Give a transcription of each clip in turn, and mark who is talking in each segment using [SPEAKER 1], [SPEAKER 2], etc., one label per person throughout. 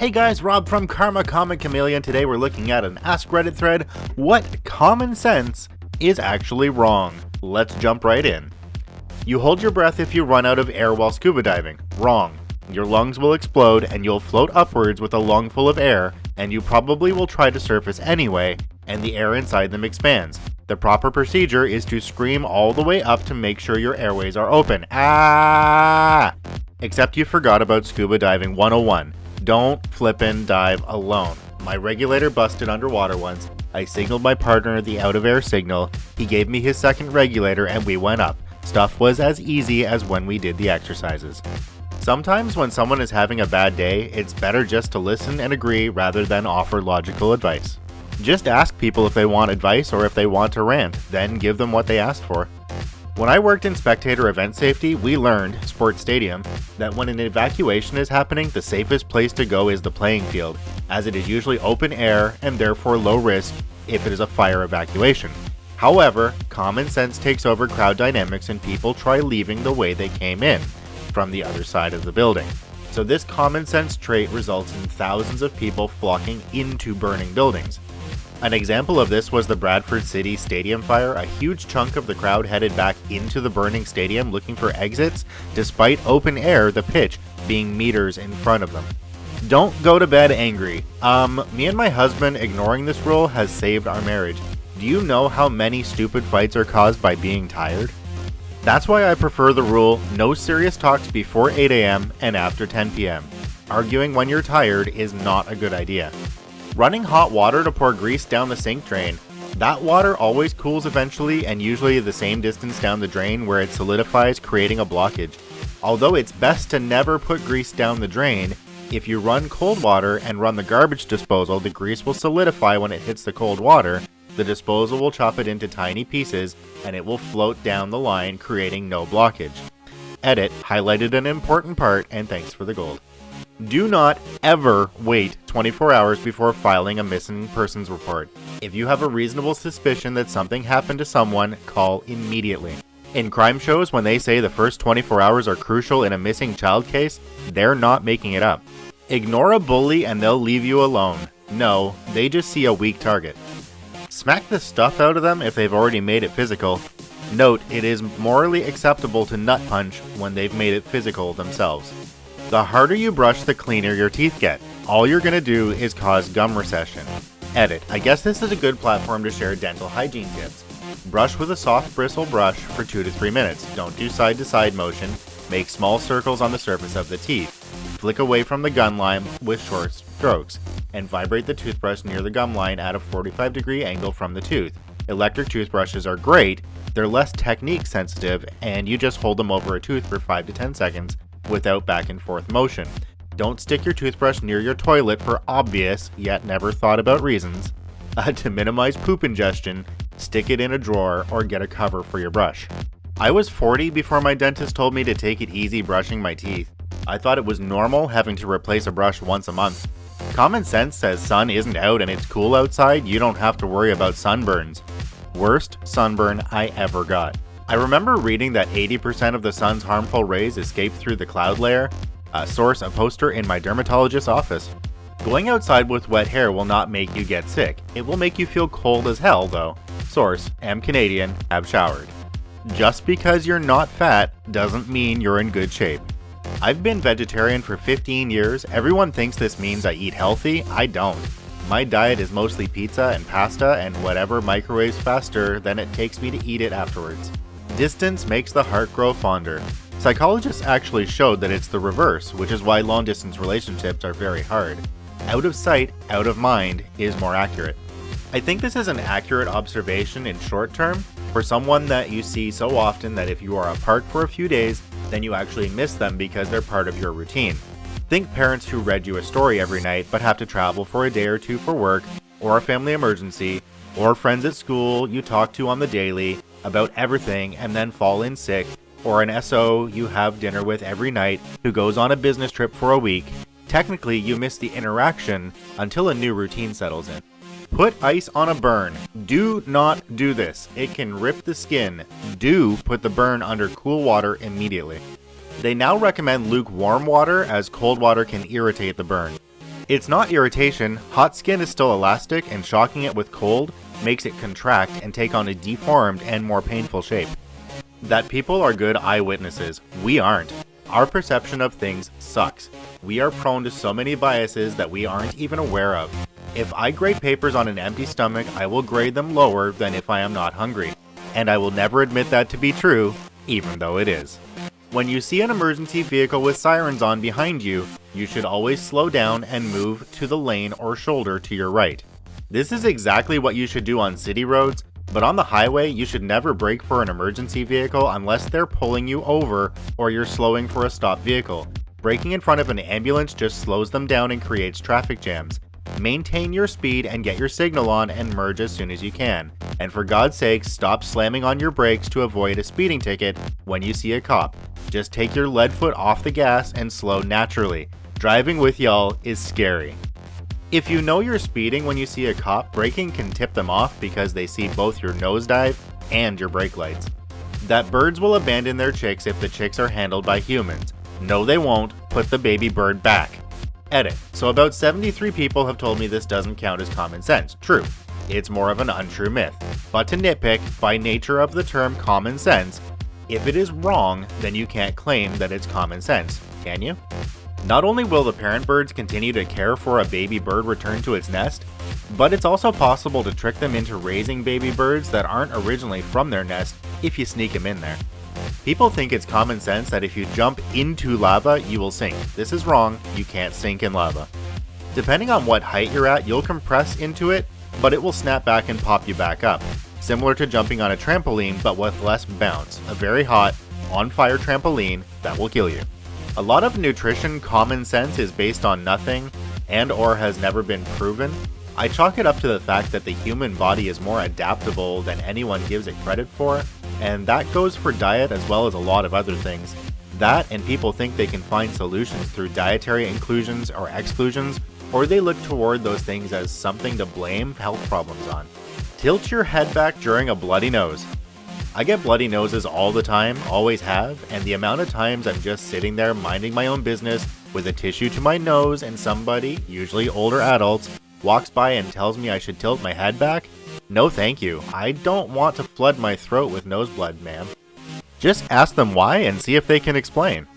[SPEAKER 1] Hey guys, Rob from Karma Comic Chameleon. Today we're looking at an Ask Reddit thread. What common sense is actually wrong? Let's jump right in. You hold your breath if you run out of air while scuba diving. Wrong. Your lungs will explode and you'll float upwards with a lung full of air, and you probably will try to surface anyway, and the air inside them expands. The proper procedure is to scream all the way up to make sure your airways are open. Ah! Except you forgot about Scuba Diving 101. Don't flippin' dive alone. My regulator busted underwater once. I signaled my partner the out of air signal. He gave me his second regulator and we went up. Stuff was as easy as when we did the exercises. Sometimes when someone is having a bad day, it's better just to listen and agree rather than offer logical advice. Just ask people if they want advice or if they want to rant, then give them what they asked for. When I worked in spectator event safety, we learned, sports stadium, that when an evacuation is happening, the safest place to go is the playing field, as it is usually open air and therefore low risk if it is a fire evacuation. However, common sense takes over crowd dynamics and people try leaving the way they came in, from the other side of the building. So this common sense trait results in thousands of people flocking into burning buildings. An example of this was the Bradford City Stadium fire. A huge chunk of the crowd headed back into the burning stadium looking for exits, despite open air, the pitch, being meters in front of them. Don't go to bed angry. Me and my husband ignoring this rule has saved our marriage. Do you know how many stupid fights are caused by being tired? That's why I prefer the rule, no serious talks before 8 a.m. and after 10 p.m. Arguing when you're tired is not a good idea. Running hot water to pour grease down the sink drain. That water always cools eventually and usually the same distance down the drain where it solidifies, creating a blockage. Although it's best to never put grease down the drain, if you run cold water and run the garbage disposal, the grease will solidify when it hits the cold water. The disposal will chop it into tiny pieces and it will float down the line, creating no blockage. Edit highlighted an important part, and thanks for the gold. Do not ever wait 24 hours before filing a missing persons report. If you have a reasonable suspicion that something happened to someone, call immediately. In crime shows, when they say the first 24 hours are crucial in a missing child case, they're not making it up. Ignore a bully and they'll leave you alone. No, they just see a weak target. Smack the stuff out of them if they've already made it physical. Note, it is morally acceptable to nut punch when they've made it physical themselves. The harder you brush, the cleaner your teeth get. All you're gonna do is cause gum recession. Edit. I guess this is a good platform to share dental hygiene tips. Brush with a soft bristle brush for 2 to 3 minutes. Don't do side to side motion. Make small circles on the surface of the teeth. Flick away from the gum line with short strokes. And vibrate the toothbrush near the gum line at a 45-degree angle from the tooth. Electric toothbrushes are great. They're less technique sensitive, and you just hold them over a tooth for 5 to 10 seconds without back and forth motion. Don't stick your toothbrush near your toilet for obvious, yet never thought about reasons. To minimize poop ingestion, stick it in a drawer or get a cover for your brush. I was 40 before my dentist told me to take it easy brushing my teeth. I thought it was normal having to replace a brush once a month. Common sense says sun isn't out and it's cool outside, you don't have to worry about sunburns. Worst sunburn I ever got. I remember reading that 80% of the sun's harmful rays escape through the cloud layer. Source, a poster in my dermatologist's office. Going outside with wet hair will not make you get sick. It will make you feel cold as hell though. Source, am Canadian, have showered. Just because you're not fat doesn't mean you're in good shape. I've been vegetarian for 15 years. Everyone thinks this means I eat healthy. I don't. My diet is mostly pizza and pasta and whatever microwaves faster than it takes me to eat it afterwards. Distance makes the heart grow fonder. Psychologists actually showed that it's the reverse, which is why long-distance relationships are very hard. Out of sight, out of mind is more accurate. I think this is an accurate observation in short term for someone that you see so often that if you are apart for a few days, then you actually miss them because they're part of your routine. Think parents who read you a story every night but have to travel for a day or two for work, or a family emergency, or friends at school you talk to on the daily about everything and then fall in sick, or an SO you have dinner with every night who goes on a business trip for a week. Technically, you miss the interaction until a new routine settles in. Put ice on a burn. Do not do this. It can rip the skin. Do put the burn under cool water immediately. They now recommend lukewarm water as cold water can irritate the burn. It's not irritation, hot skin is still elastic, and shocking it with cold makes it contract and take on a deformed and more painful shape. That people are good eyewitnesses, we aren't. Our perception of things sucks. We are prone to so many biases that we aren't even aware of. If I grade papers on an empty stomach, I will grade them lower than if I am not hungry. And I will never admit that to be true, even though it is. When you see an emergency vehicle with sirens on behind you, you should always slow down and move to the lane or shoulder to your right. This is exactly what you should do on city roads, but on the highway, you should never brake for an emergency vehicle unless they're pulling you over or you're slowing for a stopped vehicle. Braking in front of an ambulance just slows them down and creates traffic jams. Maintain your speed and get your signal on and merge as soon as you can. And for God's sake, stop slamming on your brakes to avoid a speeding ticket when you see a cop. Just take your lead foot off the gas and slow naturally. Driving with y'all is scary. If you know you're speeding when you see a cop, braking can tip them off because they see both your nosedive and your brake lights. That birds will abandon their chicks if the chicks are handled by humans. No, they won't. Put the baby bird back. Edit. So about 73 people have told me this doesn't count as common sense. True. It's more of an untrue myth. But to nitpick, by nature of the term common sense, if it is wrong, then you can't claim that it's common sense, can you? Not only will the parent birds continue to care for a baby bird returned to its nest, but it's also possible to trick them into raising baby birds that aren't originally from their nest if you sneak them in there. People think it's common sense that if you jump into lava, you will sink. This is wrong, you can't sink in lava. Depending on what height you're at, you'll compress into it, but it will snap back and pop you back up. Similar to jumping on a trampoline, but with less bounce. A very hot, on-fire trampoline that will kill you. A lot of nutrition common sense is based on nothing and or has never been proven. I chalk it up to the fact that the human body is more adaptable than anyone gives it credit for, and that goes for diet as well as a lot of other things. That and people think they can find solutions through dietary inclusions or exclusions, or they look toward those things as something to blame health problems on. Tilt your head back during a bloody nose. I get bloody noses all the time, always have, and the amount of times I'm just sitting there minding my own business with a tissue to my nose and somebody, usually older adults, walks by and tells me I should tilt my head back? No thank you, I don't want to flood my throat with nose blood, ma'am. Just ask them why and see if they can explain.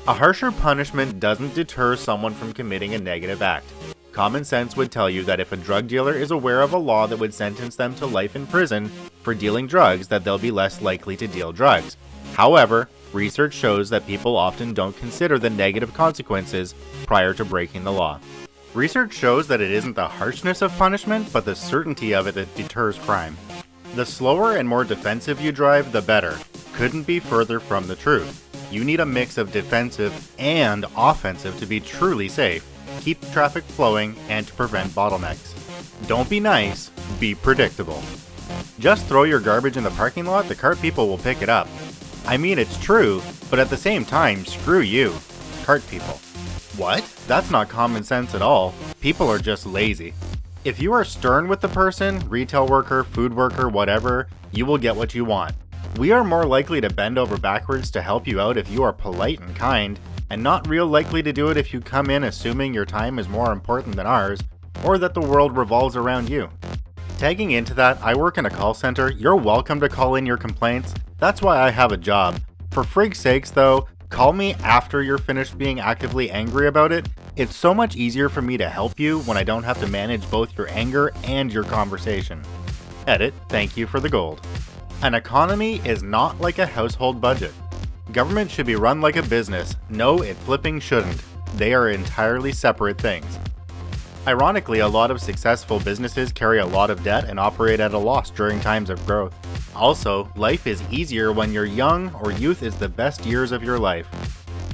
[SPEAKER 1] A harsher punishment doesn't deter someone from committing a negative act. Common sense would tell you that if a drug dealer is aware of a law that would sentence them to life in prison for dealing drugs, that they'll be less likely to deal drugs. However, research shows that people often don't consider the negative consequences prior to breaking the law. Research shows that it isn't the harshness of punishment, but the certainty of it that deters crime. The slower and more defensive you drive, the better. Couldn't be further from the truth. You need a mix of defensive and offensive to be truly safe, keep traffic flowing, and to prevent bottlenecks. Don't be nice, be predictable. Just throw your garbage in the parking lot, the cart people will pick it up. I mean, it's true, but at the same time, screw you, cart people. What? That's not common sense at all. People are just lazy. If you are stern with the person, retail worker, food worker, whatever, you will get what you want. We are more likely to bend over backwards to help you out if you are polite and kind, and not real likely to do it if you come in assuming your time is more important than ours, or that the world revolves around you. Tagging into that, I work in a call center. You're welcome to call in your complaints. That's why I have a job. For frig's sakes though, call me after you're finished being actively angry about it. It's so much easier for me to help you when I don't have to manage both your anger and your conversation. Edit, thank you for the gold. An economy is not like a household budget. Government should be run like a business. No, it flipping shouldn't. They are entirely separate things. Ironically, a lot of successful businesses carry a lot of debt and operate at a loss during times of growth. Also, life is easier when you're young, or youth is the best years of your life.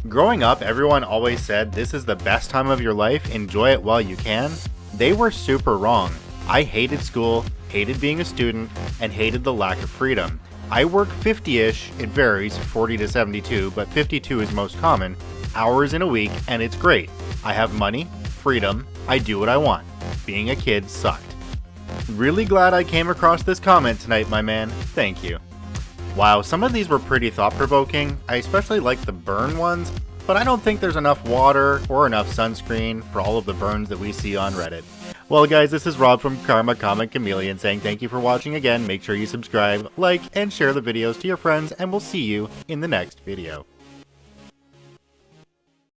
[SPEAKER 1] Growing up, everyone always said this is the best time of your life, enjoy it while you can. They were super wrong. I hated school, hated being a student, and hated the lack of freedom. I work 50-ish, it varies, 40 to 72, but 52 is most common, hours in a week, and it's great. I have money, freedom, I do what I want. Being a kid sucked. Really glad I came across this comment tonight, my man. Thank you. Wow, some of these were pretty thought-provoking. I especially like the burn ones. but I don't think there's enough water or enough sunscreen for all of the burns that we see on Reddit. Well guys, this is Rob from Karma Common Chameleon saying thank you for watching again. Make sure you subscribe, like, and share the videos to your friends, and we'll see you in the next video.